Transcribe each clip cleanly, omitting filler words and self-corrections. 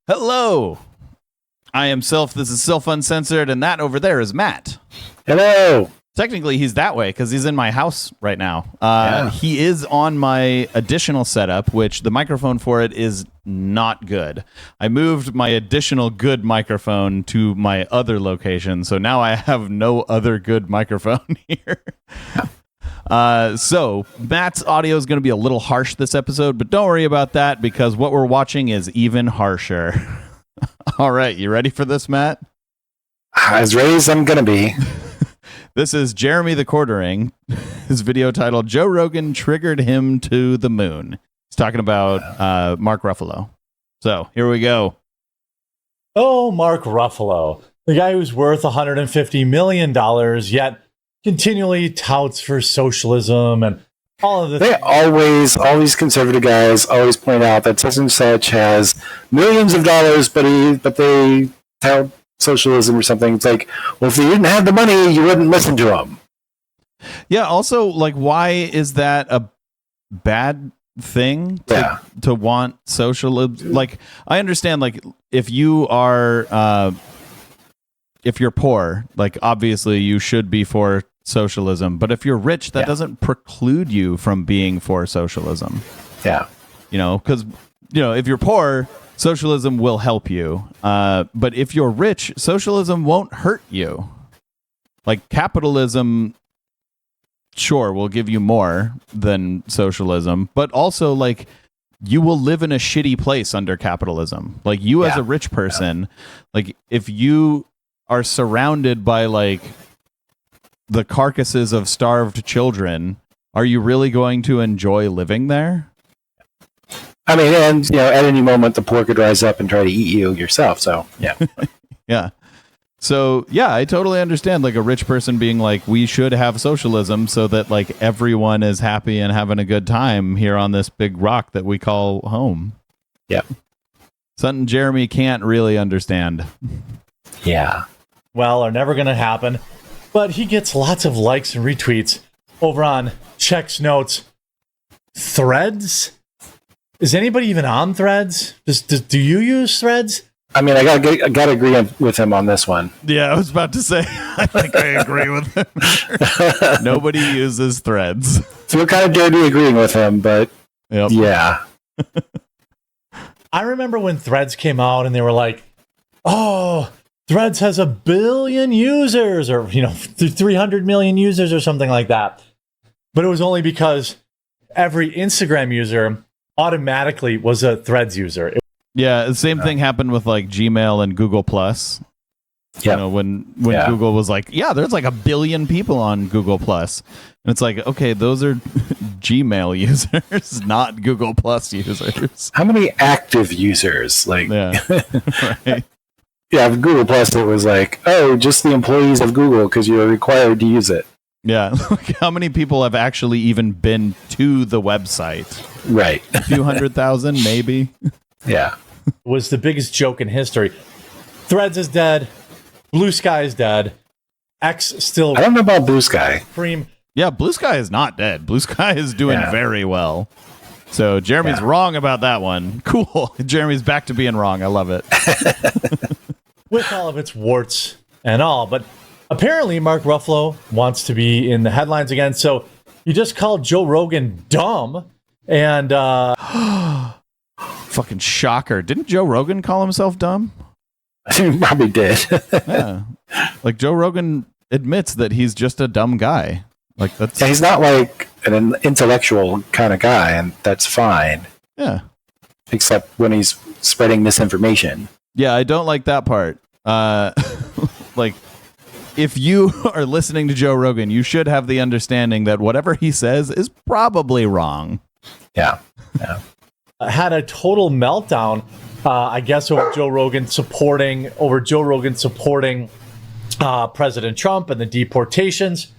Hello. I am Sylph. This is Sylph Uncensored, and that over there is Matt. Hello. Technically, he's that way because he's in my house right now. Yeah. He is on my additional setup, which the microphone for it is not good. I moved my additional good microphone to my other location, so now I have no other good microphone here. So Matt's audio is going to be a little harsh this episode, but don't worry about that because what we're watching is even harsher. All right, you ready for this, Matt? As ready as I'm going to be. This is Jeremy the Quartering. His video titled Joe Rogan Triggered Him to the Moon. He's talking about Mark Ruffalo. So here we go. Oh, Mark Ruffalo, the guy who's worth $150 million, yet continually touts for socialism and all of this. All these conservative guys always point out that such and such has millions of dollars, but they tout socialism or something. It's like, well, if you didn't have the money, you wouldn't listen to them. Yeah. Also, like, why is that a bad thing to want socialism? Like, I understand, like, if you are, if you're poor, like, obviously you should be for socialism. But if you're rich, that doesn't preclude you from being for socialism. Yeah. You know, because, you know, if you're poor, socialism will help you. But if you're rich, socialism won't hurt you. Like capitalism, sure, will give you more than socialism, but also like you will live in a shitty place under capitalism. Like you as a rich person, like if you are surrounded by like the carcasses of starved children, are you really going to enjoy living there? I mean, and you know, at any moment the poor could rise up and try to eat you yourself. So yeah. Yeah. So yeah, I totally understand like a rich person being like, we should have socialism so that like everyone is happy and having a good time here on this big rock that we call home. Yeah. Something Jeremy can't really understand. Yeah. Well, are never going to happen. But he gets lots of likes and retweets over on Checks Notes Threads. Is anybody even on Threads? Do you use Threads? I mean, I gotta agree with him on this one. Yeah, I was about to say, I think I agree with him. Nobody uses Threads. Feel kind of dirty agreeing with him, but yeah. I remember when Threads came out and they were like, oh, Threads has 1 billion users or, 300 million users or something like that. But it was only because every Instagram user automatically was a Threads user. Yeah, the same thing happened with like Gmail and Google Plus. Yeah. You know, when Google was like, yeah, there's like 1 billion people on Google Plus. And it's like, okay, those are Gmail users, not Google Plus users. How many active users? Like, yeah, right. Yeah, with Google Plus, it was like, oh, just the employees of Google because you're required to use it. Yeah, like how many people have actually even been to the website? Right. 200,000, maybe. Yeah. Was the biggest joke in history. Threads is dead. Blue Sky is dead. X still. I don't know about Blue Sky. Yeah, Blue Sky is not dead. Blue Sky is doing very well. So Jeremy's wrong about that one. Cool. Jeremy's back to being wrong. I love it. With all of its warts and all. But apparently Mark Ruffalo wants to be in the headlines again. So he just called Joe Rogan dumb. And fucking shocker. Didn't Joe Rogan call himself dumb? He probably did. Yeah. Like Joe Rogan admits that he's just a dumb guy. Like that's he's not like an intellectual kind of guy, and that's fine. Yeah. Except when he's spreading misinformation. Yeah, I don't like that part. Like, if you are listening to Joe Rogan, you should have the understanding that whatever he says is probably wrong. Yeah. Had a total meltdown, I guess, over Joe Rogan supporting President Trump and the deportations.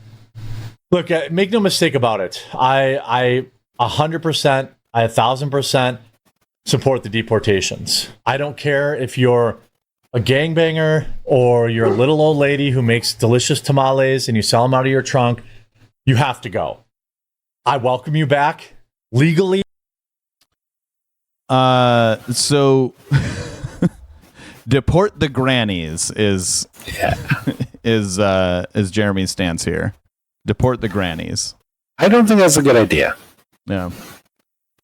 Look, make no mistake about it. I 100%, I 1,000% support the deportations. I don't care if you're a gangbanger or you're a little old lady who makes delicious tamales and you sell them out of your trunk. You have to go. I welcome you back legally. So Deport the grannies is is Jeremy's stance here. Deport the grannies. I don't think that's a good idea. Yeah.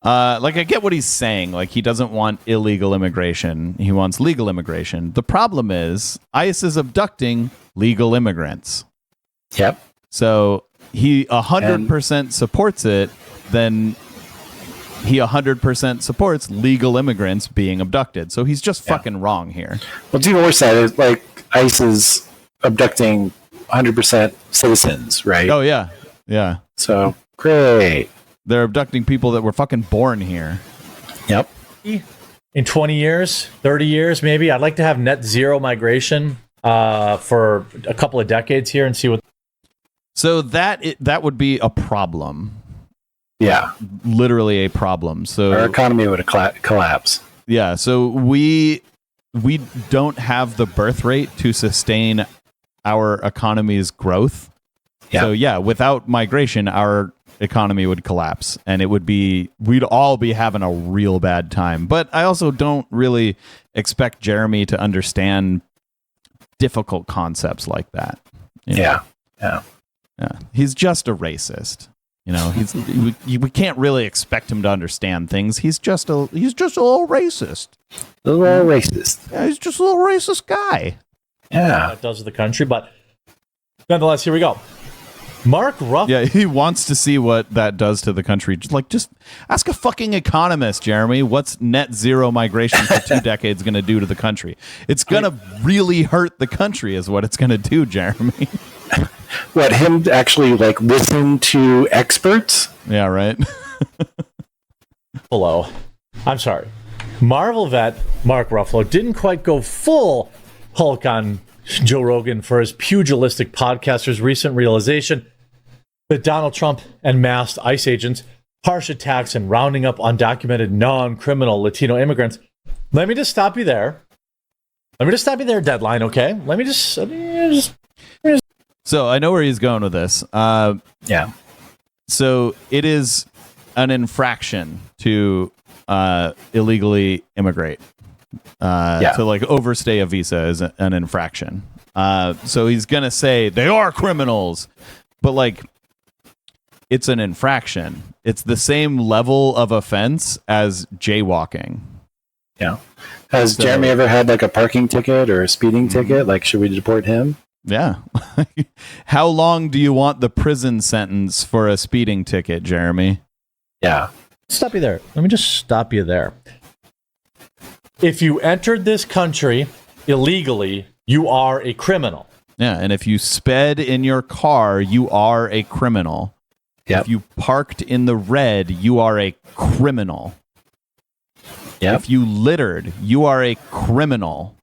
Like, I get what he's saying. Like, he doesn't want illegal immigration. He wants legal immigration. The problem is ICE is abducting legal immigrants. Yep. So he 100% supports it. Then he 100% supports legal immigrants being abducted. So he's just fucking wrong here. Well, it's even worse that it's like ICE is abducting 100% citizens, right? Oh, yeah. Yeah. So, great. They're abducting people that were fucking born here. Yep. In 20 years, 30 years, maybe, I'd like to have net zero migration for a couple of decades here and see what. So that would be a problem. Yeah. Literally a problem. So our economy would collapse. Yeah. So we don't have the birth rate to sustain our economy's growth. Yeah. So yeah, without migration, our economy would collapse, and we'd all be having a real bad time. But I also don't really expect Jeremy to understand difficult concepts like that. You know? Yeah. He's just a racist. You know, we can't really expect him to understand things. He's just a little racist. A little racist. Yeah, he's just a little racist guy. Yeah. That does to the country, but nonetheless, here we go. Mark Ruffalo. Yeah, he wants to see what that does to the country. Just ask a fucking economist, Jeremy. What's net zero migration for 2 decades going to do to the country? It's going to really hurt the country is what it's going to do, Jeremy. What, him actually like listen to experts? Yeah, right. Hello. I'm sorry. Marvel vet Mark Ruffalo didn't quite go full Hulk on Joe Rogan for his pugilistic podcaster's recent realization that Donald Trump and masked ICE agents, harsh attacks, and rounding up undocumented non-criminal Latino immigrants. Let me just stop you there. Deadline, okay? Let me just So I know where he's going with this. Yeah. So it is an infraction to illegally immigrate. To like overstay a visa is an infraction. So he's going to say they are criminals, but like it's an infraction. It's the same level of offense as jaywalking. Yeah. Has Jeremy ever had like a parking ticket or a speeding ticket? Like, should we deport him? Yeah. How long do you want the prison sentence for a speeding ticket, Jeremy? Yeah. stop you there. Let me just stop you there. If you entered this country illegally, you are a criminal. Yeah, and if you sped in your car, you are a criminal. Yep. If you parked in the red, you are a criminal. Yep. If you littered, you are a criminal.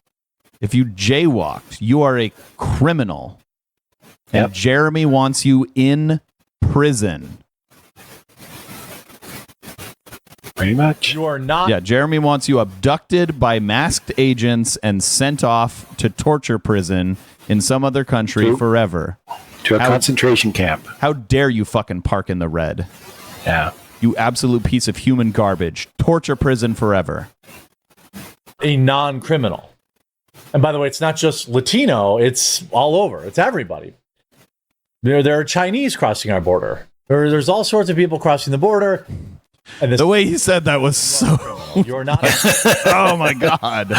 If you jaywalked, you are a criminal. And Yep. Jeremy wants you in prison. Pretty much. You are not. Yeah, Jeremy wants you abducted by masked agents and sent off to torture prison in some other country True. forever. To a concentration camp. How dare you fucking park in the red? Yeah. You absolute piece of human garbage. Torture prison forever. A non-criminal. And by the way, it's not just Latino, it's all over. It's everybody. There are Chinese crossing our border. There's all sorts of people crossing the border. And The way he said that was so... you're not. Oh my God.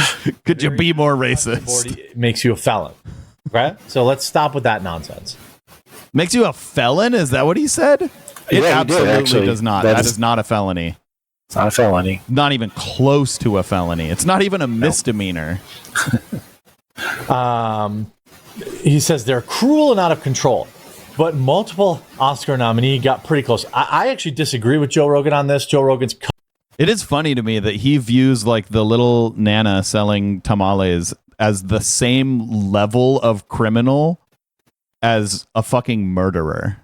Could you be more racist? It makes you a felon. Okay? So let's stop with that nonsense. Makes you a felon? Is that what he said? It Yeah, he did, absolutely actually. does not. That That is- is not a felony. It's not a felony. Not even close to a felony. It's not even a misdemeanor. He says they're cruel and out of control. But multiple Oscar nominee got pretty close. I actually disagree with Joe Rogan on this. Joe Rogan's It is funny to me that he views like the little Nana selling tamales as the same level of criminal as a fucking murderer.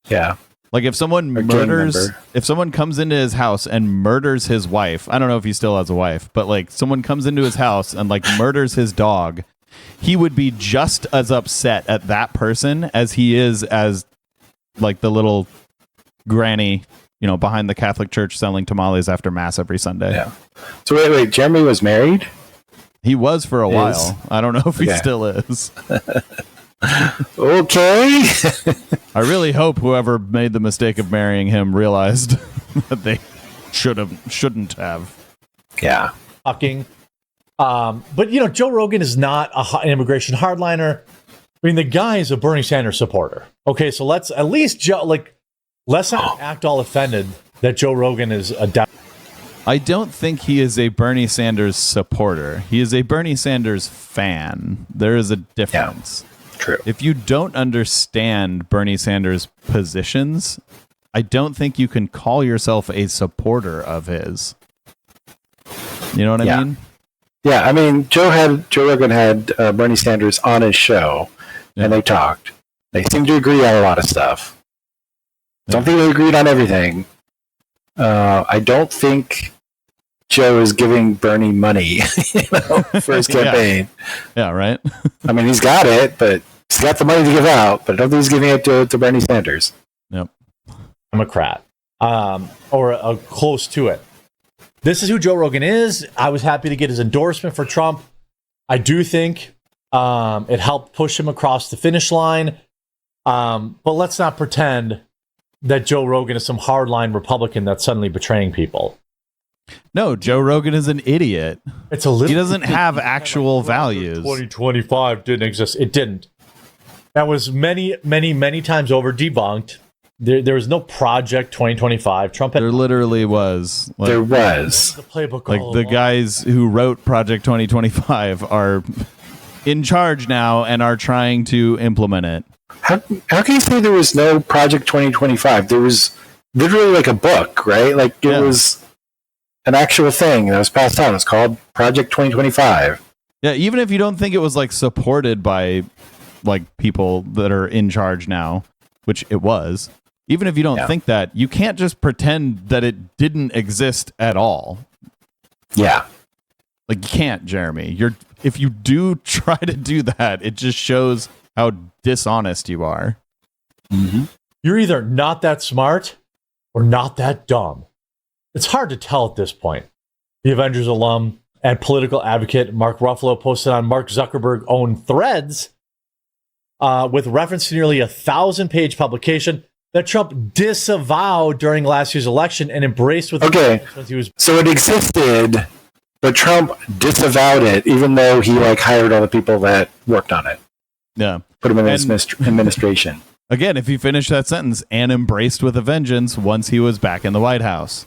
Yeah. Like if someone Or gang murders, member. if someone comes into his house and murders his wife, I don't know if he still has a wife, but like someone comes into his house and like murders his dog, he would be just as upset at that person as he is as like the little granny, you know, behind the Catholic church selling tamales after mass every Sunday. Yeah. So wait, Jeremy was married? He was for a while. I don't know if he still is. Okay. I really hope whoever made the mistake of marrying him realized that they shouldn't have. Yeah. Fucking. But Joe Rogan is not an immigration hardliner. I mean, the guy is a Bernie Sanders supporter. Okay, so let's at least let's not act all offended that Joe Rogan is a. I don't think he is a Bernie Sanders supporter. He is a Bernie Sanders fan. There is a difference. Yeah, true. If you don't understand Bernie Sanders' positions, I don't think you can call yourself a supporter of his. You know what I mean? Yeah, I mean, Joe Rogan had Bernie Sanders on his show, and they talked. They seemed to agree on a lot of stuff. Don't think they agreed on everything. I don't think Joe is giving Bernie money for his campaign. Yeah, right? I mean, he's got it, but he's got the money to give out, but I don't think he's giving it to Bernie Sanders. Yep. Democrat, or close to it. This is who Joe Rogan is. I was happy to get his endorsement for Trump. I do think it helped push him across the finish line. But let's not pretend that Joe Rogan is some hardline Republican that's suddenly betraying people. No, Joe Rogan is an idiot. It's a little. He doesn't have actual values. 2025 didn't exist. It didn't. That was many times over debunked. There was no Project 2025. Trump had. There literally was. There was. The playbook. Like the guys who wrote Project 2025 are in charge now and are trying to implement it. How can you say there was no Project 2025? There was literally like a book, right? Like it was an actual thing that was passed on. It's called Project 2025. Yeah, even if you don't think it was like supported by like people that are in charge now, which it was, even if you don't think that, you can't just pretend that it didn't exist at all. Yeah. Like you can't, Jeremy. If you do try to do that, it just shows how dishonest you are. Mm-hmm. You're either not that smart or not that dumb. It's hard to tell at this point. The Avengers alum and political advocate Mark Ruffalo posted on Mark Zuckerberg-owned Threads with reference to nearly 1,000-page publication that Trump disavowed during last year's election and embraced with So it existed, but Trump disavowed it, even though he hired all the people that worked on it. Yeah. Put him in his administration. Again, if you finish that sentence, and embraced with a vengeance once he was back in the White House.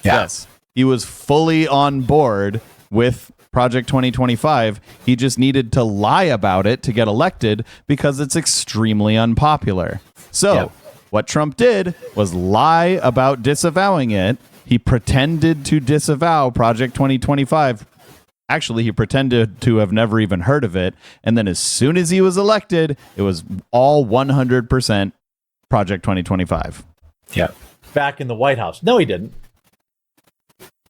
Yeah. Yes. He was fully on board with Project 2025. He just needed to lie about it to get elected because it's extremely unpopular. So what Trump did was lie about disavowing it. He pretended to disavow Project 2025. Actually, he pretended to have never even heard of it. And then as soon as he was elected, it was all 100% Project 2025. Yeah. Back in the White House. No, he didn't.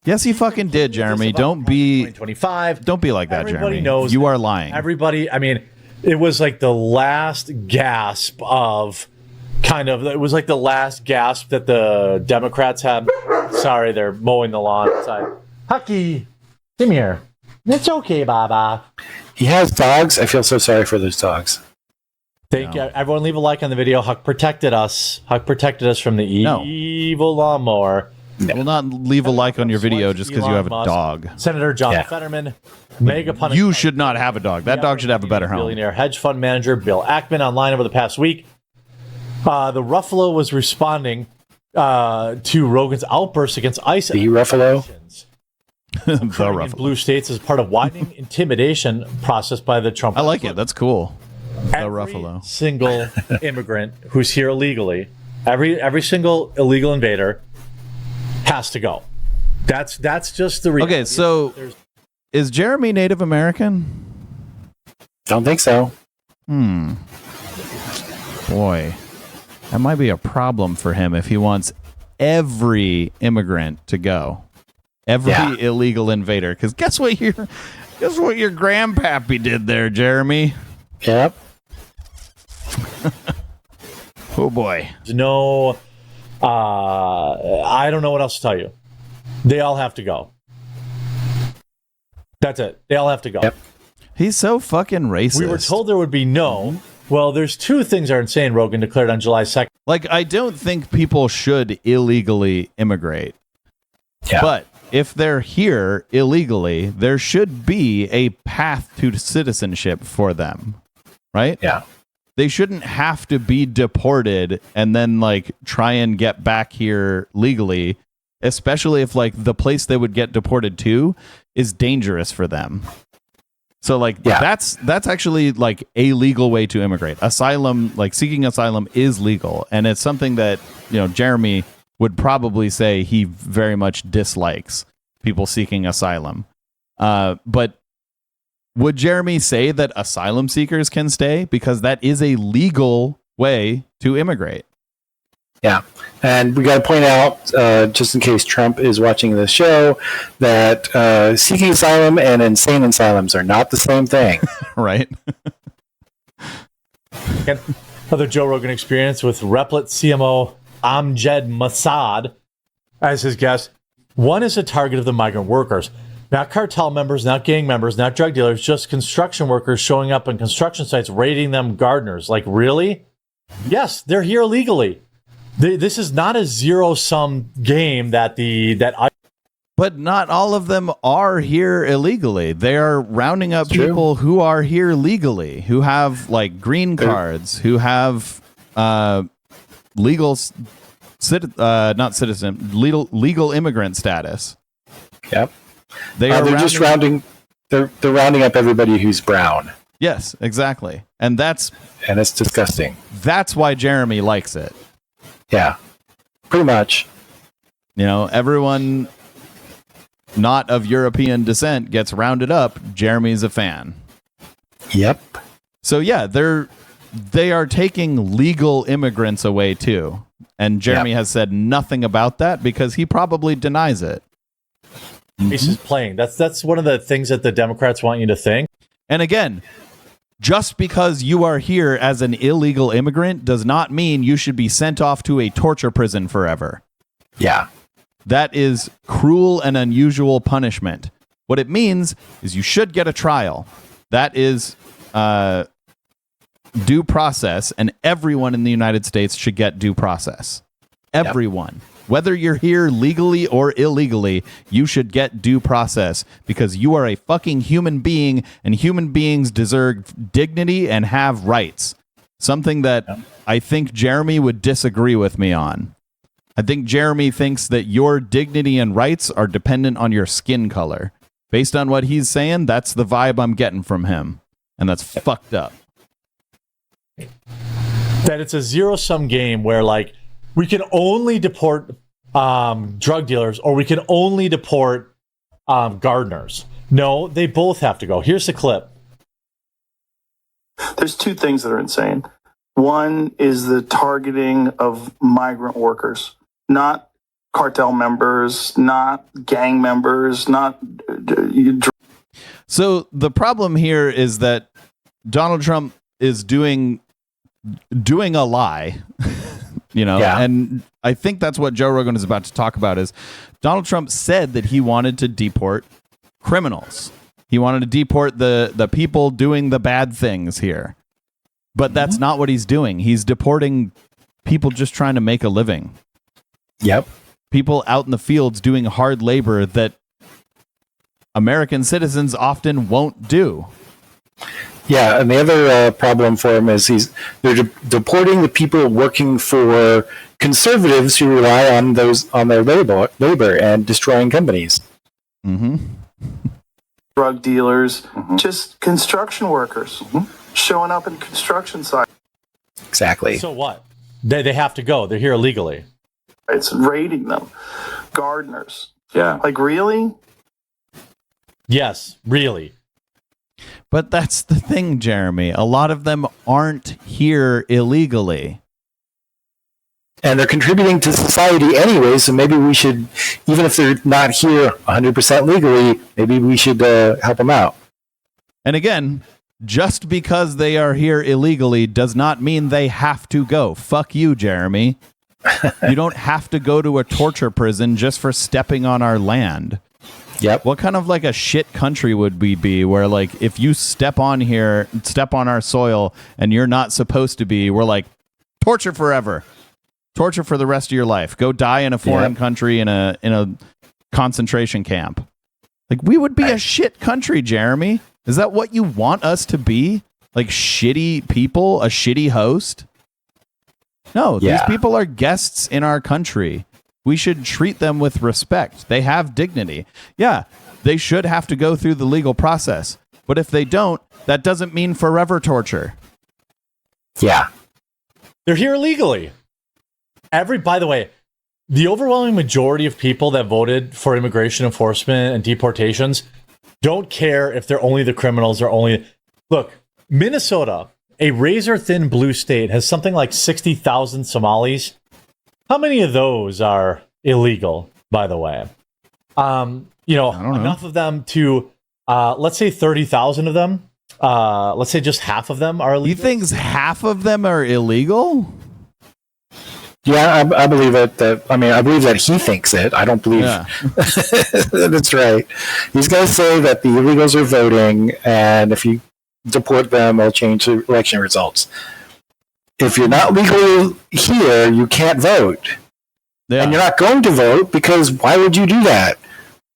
Yes, he fucking did, Jeremy. Don't be 2025. Don't be like that, Everybody Jeremy. knows you are lying. Everybody, I mean, it was like the last gasp of it was like the last gasp that the Democrats had. Sorry, they're mowing the lawn outside. Hucky, come here. It's okay, Baba. He has dogs. I feel so sorry for those dogs. Thank you. Everyone leave a like on the video. Huck protected us. Huck protected us from the evil lawnmower. No. We'll not leave a like on your video just because you have a dog. Senator John Fetterman. Mega punish. You should not have a dog. That dog should have a better home. Billionaire hedge fund manager Bill Ackman online over the past week. The Ruffalo was responding to Rogan's outburst against ICE. The Ruffalo? The Ruffalo. In blue states as part of widening intimidation process by the Trump. I like it. That's cool. The Every Ruffalo. single immigrant who's here illegally, every single illegal invader has to go. That's just the reality. Okay, so is Jeremy Native American? Don't think so. Boy, that might be a problem for him if he wants every immigrant to go. Every illegal invader. Because guess what your grandpappy did there, Jeremy? Yep. Oh boy. No, I don't know what else to tell you. They all have to go. That's it. They all have to go. Yep. He's so fucking racist. We were told there would be no. Well, there's two things that are insane, Rogan declared on July 2nd. Like, I don't think people should illegally immigrate. Yeah. But if they're here illegally, there should be a path to citizenship for them, right? Yeah. They shouldn't have to be deported and then like try and get back here legally, especially if like the place they would get deported to is dangerous for them. So like that's actually like a legal way to immigrate. Asylum, like seeking asylum, is legal, and it's something that, you know, Jeremy would probably say he very much dislikes people seeking asylum. But would Jeremy say that asylum seekers can stay? Because that is a legal way to immigrate. Yeah. And we got to point out, just in case Trump is watching this show, that seeking asylum and insane asylums are not the same thing. Right. Another Joe Rogan experience with Replit CMO Amjad Masad as his guest. One is a target of the migrant workers. Not cartel members, not gang members, not drug dealers, just construction workers showing up on construction sites, raiding them gardeners. Like, really? Yes, they're here illegally. This is not a zero-sum game But not all of them are here illegally. They are rounding up people who are here legally, who have like green cards, who have legal immigrant status. Yep. They're just rounding. They're rounding up everybody who's brown. Yes, exactly, and it's disgusting. That's why Jeremy likes it. Yeah, pretty much. You know, everyone not of European descent gets rounded up. Jeremy's a fan. Yep. So yeah, they are taking legal immigrants away too, and Jeremy has said nothing about that because he probably denies it. Ace is playing. That's one of the things that the Democrats want you to think. And again, just because you are here as an illegal immigrant does not mean you should be sent off to a torture prison forever. Yeah. That is cruel and unusual punishment. What it means is you should get a trial. That is due process, and everyone in the United States should get due process. Everyone. Yep. Whether you're here legally or illegally, you should get due process because you are a fucking human being, and human beings deserve dignity and have rights. Something that I think Jeremy would disagree with me on. I think Jeremy thinks that your dignity and rights are dependent on your skin color. Based on what he's saying, that's the vibe I'm getting from him. And that's fucked up. That it's a zero-sum game where, like, we can only deport drug dealers or we can only deport gardeners. No, they both have to go. Here's the clip. There's two things that are insane. One is the targeting of migrant workers, not cartel members, not gang members, not... So the problem here is that Donald Trump is doing a lie. You know, and I think that's what Joe Rogan is about to talk about is Donald Trump said that he wanted to deport criminals. He wanted to deport the people doing the bad things here. But that's not what he's doing. He's deporting people just trying to make a living. Yep. People out in the fields doing hard labor that American citizens often won't do. Yeah, and the other problem for him is they're deporting the people working for conservatives who rely on their labor and destroying companies. Mm-hmm. Drug dealers, just construction workers showing up in construction sites. Exactly. So what? They have to go. They're here illegally. It's raiding them. Gardeners. Yeah. Like, really? Yes, really. But that's the thing, Jeremy. A lot of them aren't here illegally. And they're contributing to society anyway, so maybe we should, even if they're not here 100% legally, maybe we should help them out. And again, just because they are here illegally does not mean they have to go. Fuck you, Jeremy. You don't have to go to a torture prison just for stepping on our land. Yep. What kind of like a shit country would we be where like if you step on our soil and you're not supposed to be, we're like torture forever. Torture for the rest of your life. Go die in a foreign country in a concentration camp. Like we would be a shit country, Jeremy. Is that what you want us to be? Like shitty people, a shitty host? No, these people are guests in our country. We should treat them with respect. They have dignity. Yeah, they should have to go through the legal process. But if they don't, that doesn't mean forever torture. Yeah. They're here illegally. By the way, the overwhelming majority of people that voted for immigration enforcement and deportations don't care if they're only the criminals or only... Look, Minnesota, a razor-thin blue state, has something like 60,000 Somalis. How many of those are illegal, by the way? Enough of them to, let's say 30,000 of them. Let's say just half of them are illegal. He thinks half of them are illegal? Yeah, I believe it. I believe that he thinks it. I don't believe that's right. These guys say that the illegals are voting, and if you deport them, it'll change the election results. If you're not legal here, you can't vote. Yeah. And you're not going to vote because why would you do that?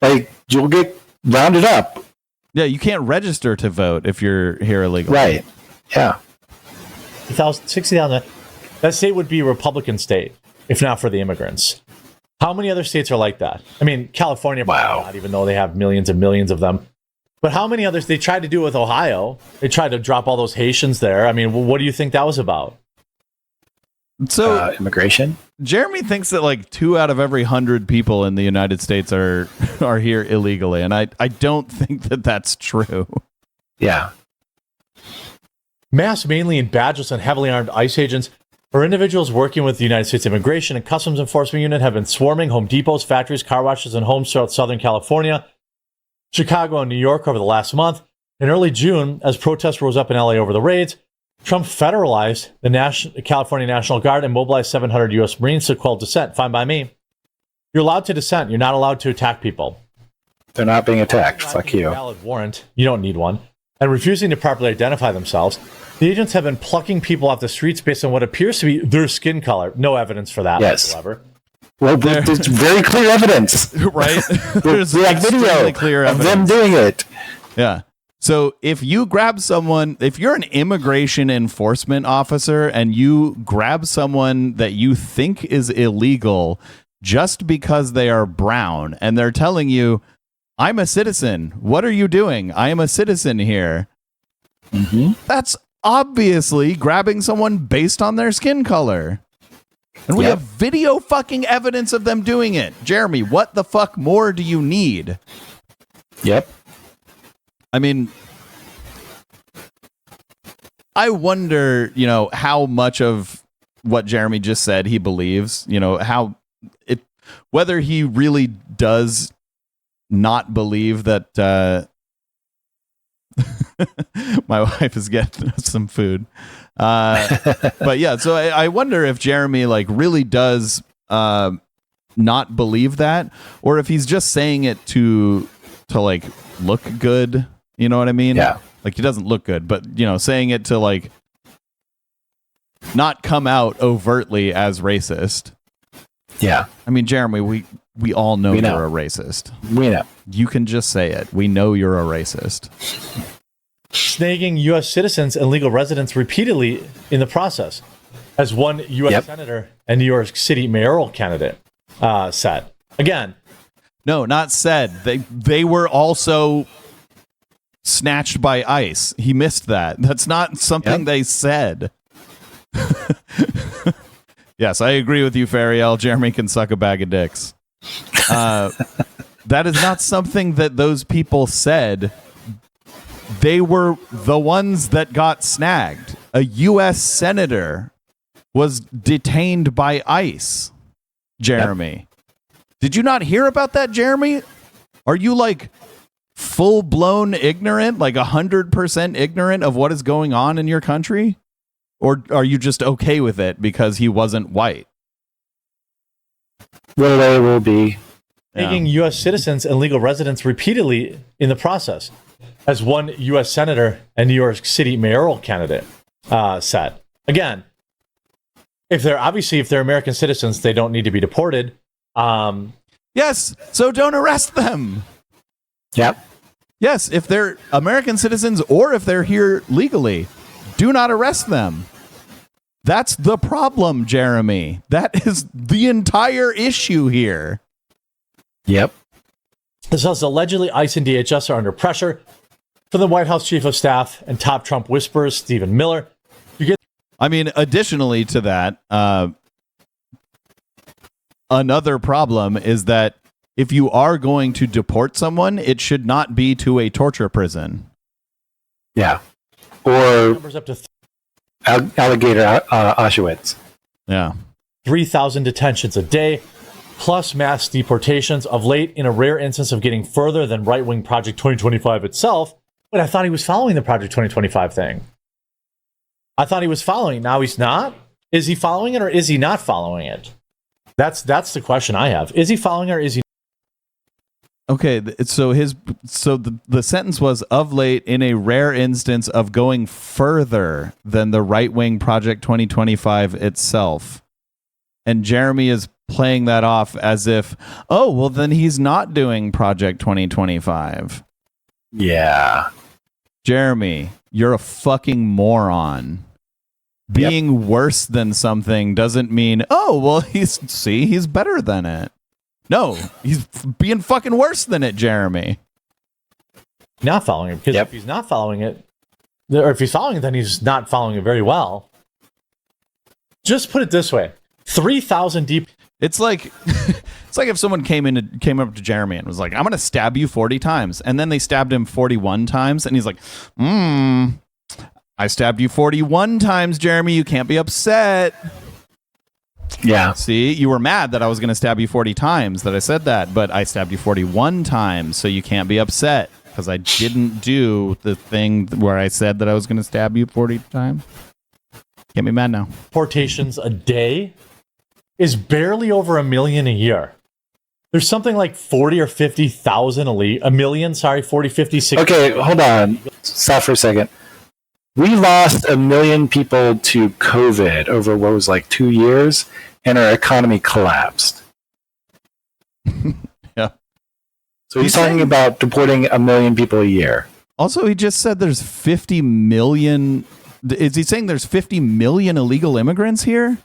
Like, you'll get rounded up. Yeah, you can't register to vote if you're here illegally. Right. Yeah. 60,000. That state would be a Republican state if not for the immigrants. How many other states are like that? I mean, California, not even though they have millions and millions of them. But how many others? They tried to do it with Ohio. They tried to drop all those Haitians there. I mean, what do you think that was about? So immigration. Jeremy thinks that like 2 out of every 100 people in the United States are here illegally, and I don't think that that's true. Yeah. Mass mainly in badges and heavily armed ICE agents or individuals working with the United States Immigration and Customs Enforcement Unit have been swarming Home Depots, factories, car washes, and homes throughout Southern California, Chicago, and New York over the last month. In early June, as protests rose up in LA over the raids, Trump federalized the California National Guard and mobilized 700 U.S. Marines to quell dissent. Fine by me. You're allowed to dissent. You're not allowed to attack people. They're not being attacked. Fuck you. Valid warrant. You don't need one. And refusing to properly identify themselves. The agents have been plucking people off the streets based on what appears to be their skin color. No evidence for that whatsoever. Well, there's very clear evidence. Right? There's like video clear of them doing it. Yeah. So if you grab someone, if you're an immigration enforcement officer and you grab someone that you think is illegal just because they are brown and they're telling you, I'm a citizen. What are you doing? I am a citizen here. Mm-hmm. That's obviously grabbing someone based on their skin color. And we have video fucking evidence of them doing it. Jeremy, what the fuck more do you need? Yep. I mean, I wonder, how much of what Jeremy just said he believes, whether he really does not believe that my wife is getting some food. But yeah, so I wonder if Jeremy really does not believe that, or if he's just saying it to look good. You know what I mean? Yeah. He doesn't look good, but saying it to not come out overtly as racist. Yeah. I mean, Jeremy, we all know you're a racist. We know. You can just say it. We know you're a racist. Snagging U.S. citizens and legal residents repeatedly in the process, as one U.S. senator and New York City mayoral candidate said. Again. No, not said. They were also snatched by ICE. He missed that. That's not something they said. Yes, I agree with you, Fariel. Jeremy can suck a bag of dicks. That is not something that those people said. They were the ones that got snagged. A U.S. senator was detained by ICE, Jeremy. Yep. Did you not hear about that, Jeremy? Are you full-blown ignorant, 100% ignorant of what is going on in your country? Or are you just okay with it because he wasn't white? Well, they will be. taking U.S. citizens and legal residents repeatedly in the process, as one U.S. senator and New York City mayoral candidate said. Again, if they're American citizens, they don't need to be deported. Yes, so don't arrest them. Yep. Yes, if they're American citizens or if they're here legally, do not arrest them. That's the problem, Jeremy. That is the entire issue here. Yep. This says allegedly ICE and DHS are under pressure from the White House Chief of Staff and top Trump whisperers, Stephen Miller. Additionally to that, another problem is that if you are going to deport someone, it should not be to a torture prison. Yeah. Or Numbers up to alligator Auschwitz. Yeah. 3,000 detentions a day, plus mass deportations of late in a rare instance of getting further than right-wing Project 2025 itself. But I thought he was following the Project 2025 thing. I thought he was following. Now he's not? Is he following it or is he not following it? That's the question I have. Is he following it or is he? Okay, so the sentence was of late in a rare instance of going further than the right-wing Project 2025 itself. And Jeremy is playing that off as if, oh, well, then he's not doing Project 2025. Yeah. Jeremy, you're a fucking moron. Being worse than something doesn't mean, oh, well, he's better than it. No, he's being fucking worse than it, Jeremy. Not following it. Because if he's not following it, or if he's following it, then he's not following it very well. Just put it this way. 3,000 deep. It's like if someone came up to Jeremy and was like, I'm going to stab you 40 times. And then they stabbed him 41 times. And he's like, I stabbed you 41 times, Jeremy. You can't be upset. Yeah. See, you were mad that I was going to stab you 40 times, that I said that, but I stabbed you 41 times, so you can't be upset because I didn't do the thing where I said that I was going to stab you 40 times. Can't be mad now. Deportations a day is barely over 1 million a year. There's something like 40 or 50,000 a million, 40, 50, 60. Okay, hold on. Stop for a second. We lost 1 million people to COVID over what was like 2 years, and our economy collapsed. Yeah. So he's talking about deporting 1 million people a year. Also, he just said there's 50 million. Is he saying there's 50 million illegal immigrants here?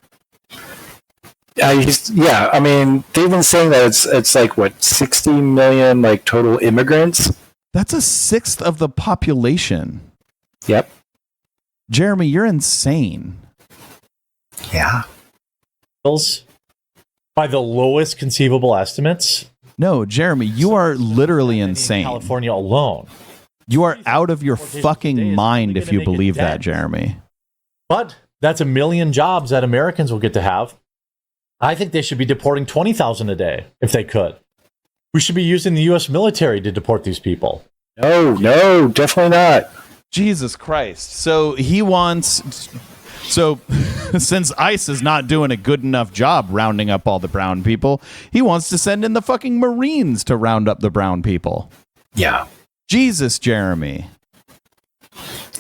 I mean, they've been saying that it's like, what, 60 million like total immigrants? That's a sixth of the population. Yep. Jeremy, you're insane. Yeah. By the lowest conceivable estimates. No, Jeremy, you are literally insane. In California alone. You are out of your fucking mind if you believe that, Jeremy. But that's 1 million jobs that Americans will get to have. I think they should be deporting 20,000 a day if they could. We should be using the U.S. military to deport these people. No, definitely not. Jesus Christ. So he wants... So since ICE is not doing a good enough job rounding up all the brown people, he wants to send in the fucking Marines to round up the brown people. Yeah. Jesus, Jeremy.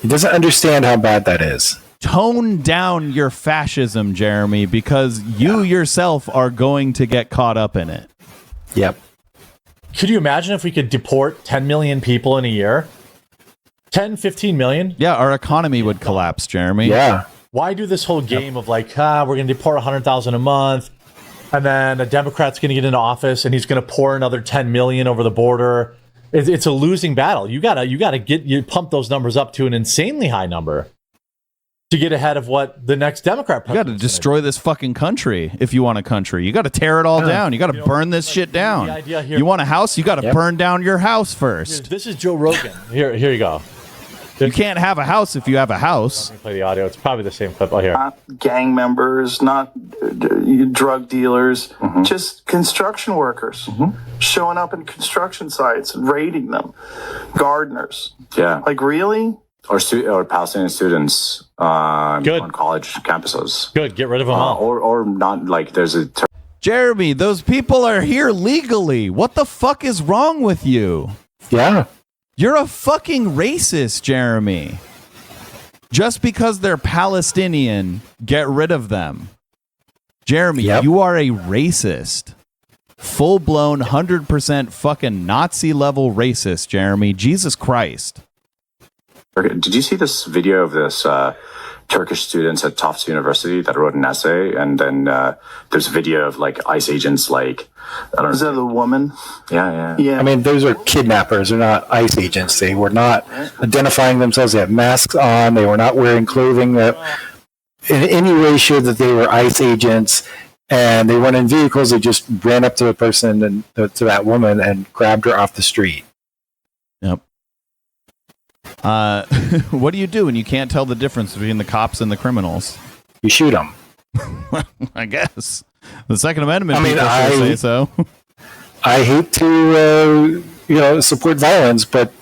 He doesn't understand how bad that is. Tone down your fascism, Jeremy, because you yourself are going to get caught up in it. Yep. Could you imagine if we could deport 10 million people in a year? 10, 15 million? Yeah, our economy would collapse, Jeremy. Yeah. Why do this whole game of like, we're going to deport 100,000 a month, and then a Democrat's going to get into office and he's going to pour another 10 million over the border? It's a losing battle. You gotta pump those numbers up to an insanely high number to get ahead of what the next Democrat president. You got to destroy this fucking country if you want a country. You got to tear it all down. You got to burn this shit down. The idea here, you want a house? You got to burn down your house first. This is Joe Rogan. Here you go. You can't have a house if you have a house. Let me play the audio. It's probably the same clip. Oh, here. Not gang members, not drug dealers, just construction workers showing up in construction sites and raiding them. Gardeners. Yeah. Like, really? Or Palestinian students on college campuses. Good. Get rid of them all. Or not, like, there's a... Jeremy, those people are here legally. What the fuck is wrong with you? Yeah. You're a fucking racist, Jeremy. Just because they're Palestinian, get rid of them. Jeremy, you are a racist. Full-blown 100% fucking Nazi-level racist, Jeremy. Jesus Christ. Did you see this video of this Turkish students at Tufts University that wrote an essay? And then there's a video of like ICE agents, like, I don't know. Is that the woman? Yeah. I mean, those are kidnappers. They're not ICE agents. They were not identifying themselves. They had masks on. They were not wearing clothing that in any way showed that they were ICE agents. And they weren't in vehicles. They just ran up to a person and to that woman and grabbed her off the street. Yep. What do you do when you can't tell the difference between the cops and the criminals? You shoot them. I guess. The Second Amendment. I mean, people say so. I hate to, support violence, but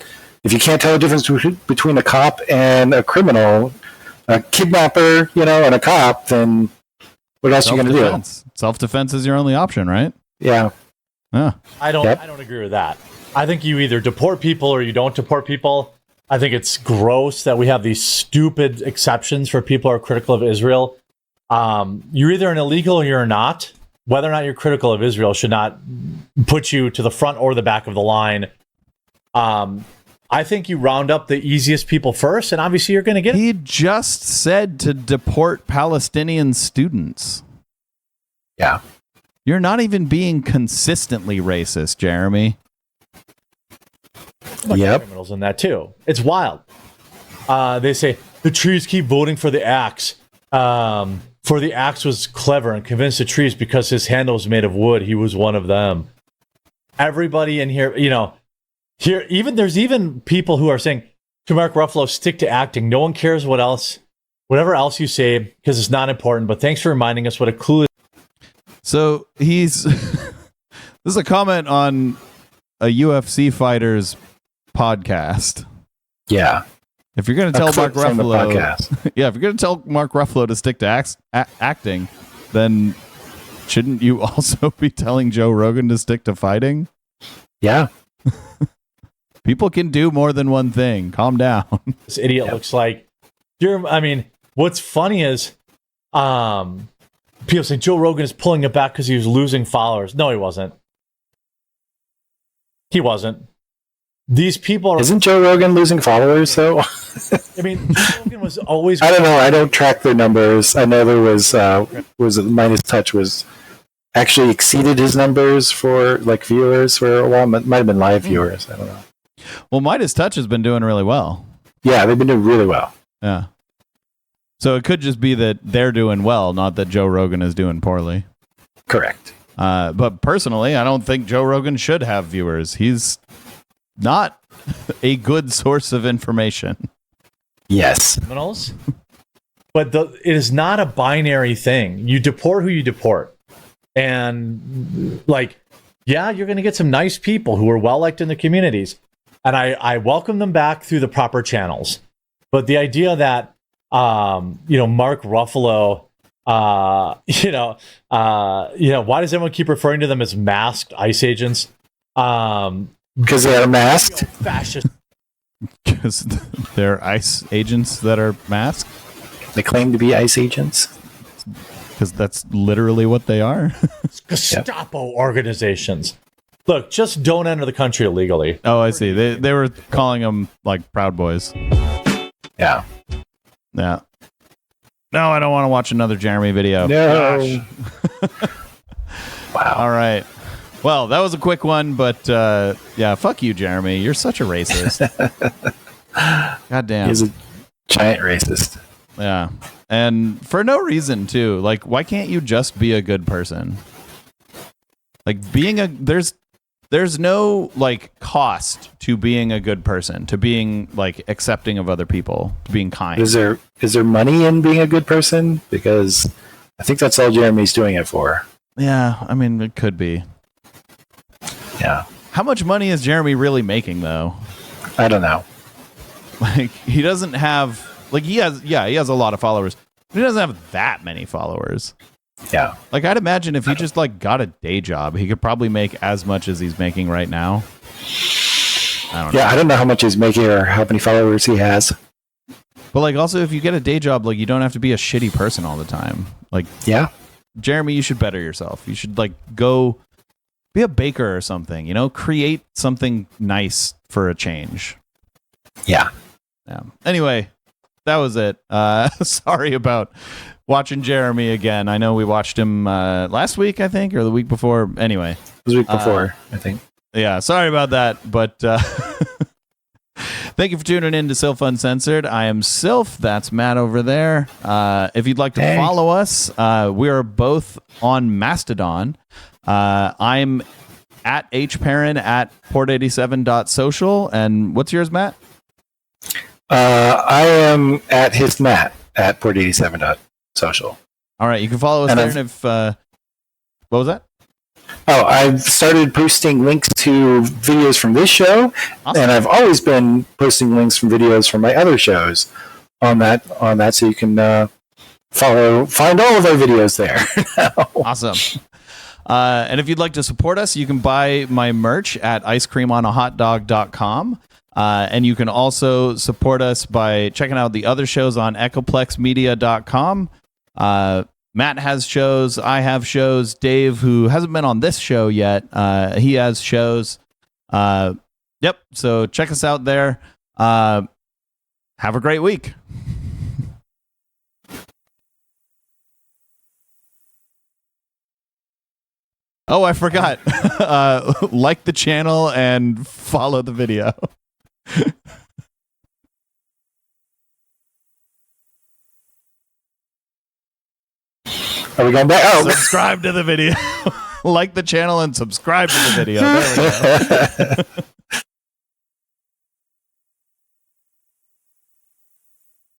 if you can't tell the difference between a cop and a criminal, a kidnapper, and a cop, then what else are you going to do? Self-defense is your only option, right? Yeah. I don't agree with that. I think you either deport people or you don't deport people. I think it's gross that we have these stupid exceptions for people who are critical of Israel. You're either an illegal or you're not. Whether or not you're critical of Israel should not put you to the front or the back of the line. I think you round up the easiest people first, and obviously you're going to get... He just said to deport Palestinian students. Yeah. You're not even being consistently racist, Jeremy. Yep. Criminals in that too. It's wild. They say the trees keep voting for the axe. For the axe was clever and convinced the trees because his handle was made of wood. He was one of them. Everybody in here, there's even people who are saying to Mark Ruffalo, stick to acting. No one cares whatever else you say, because it's not important. But thanks for reminding us what a clue. So this is a comment on a UFC fighter's podcast. Yeah. If you're going to tell Mark Ruffalo, if you're going to tell Mark Ruffalo to stick to acting, then shouldn't you also be telling Joe Rogan to stick to fighting? Yeah. People can do more than one thing. Calm down. This idiot looks like what's funny is people say Joe Rogan is pulling it back because he was losing followers. No, he wasn't. He wasn't. These people are... Isn't Joe Rogan losing followers, though? Joe Rogan was always... I don't know. I don't track their numbers. I know there was Minus Touch was actually exceeded his numbers for viewers for a while. It might have been live viewers. I don't know. Well, Midas Touch has been doing really well. Yeah, they've been doing really well. Yeah. So it could just be that they're doing well, not that Joe Rogan is doing poorly. Correct. But personally, I don't think Joe Rogan should have viewers. He's not a good source of information. Yes. Criminals. But it is not a binary thing. You deport who you deport. And you're going to get some nice people who are well liked in the communities. And I welcome them back through the proper channels. But the idea that, Mark Ruffalo, why does everyone keep referring to them as masked ICE agents? Because they are masked? Fascist. Because they're ICE agents that are masked? They claim to be ICE agents? Because that's literally what they are. Gestapo organizations. Look, just don't enter the country illegally. Oh, I see. They were calling them Proud Boys. Yeah. Yeah. No, I don't want to watch another Jeremy video. No. Wow. All right. Well, that was a quick one, but fuck you, Jeremy. You're such a racist. God damn. He's a giant racist. Yeah. And for no reason, too. Why can't you just be a good person? There's no cost to being a good person, to being accepting of other people, to being kind. Is there money in being a good person? Because I think that's all Jeremy's doing it for. Yeah, it could be. Yeah. How much money is Jeremy really making, though? I don't know. He doesn't have he has a lot of followers. But he doesn't have that many followers. Yeah. Like, I'd imagine if he just like got a day job, he could probably make as much as he's making right now. I don't know. Yeah, I don't know how much he's making or how many followers he has. But like, also, if you get a day job, like, you don't have to be a shitty person all the time. Like, Yeah. Jeremy, you should better yourself. You should like go be a baker or something. You know, create something nice for a change. Yeah. Yeah. Anyway, that was it. Sorry about watching Jeremy again. I know we watched him last week, I think, or the week before. Anyway, It was the week before, I think. yeah, sorry about that. But thank you for tuning in to Sylph Uncensored. I am Sylph. That's Matt over there. If you'd like to follow us, we are both on Mastodon. I'm at hperrin at port87.social. And what's yours, Matt? I am at his Matt at port87.social. All right, you can follow us And there. And if what was that? Oh, I've started posting links to videos from this show, Awesome. and I've always been posting links from videos from my other shows on that, so you can find all of our videos there. Awesome. And if you'd like to support us, you can buy my merch at icecreamonahotdog.com. And you can also support us by checking out the other shows on echoplexmedia.com. Matt has shows. I have shows. Dave, who hasn't been on this show yet, he has shows. Yep. So check us out there. Have a great week. Oh, I forgot. Like the channel and follow the video. Are we going back? Oh, Subscribe to the video. Like the channel and subscribe to the video. There we go.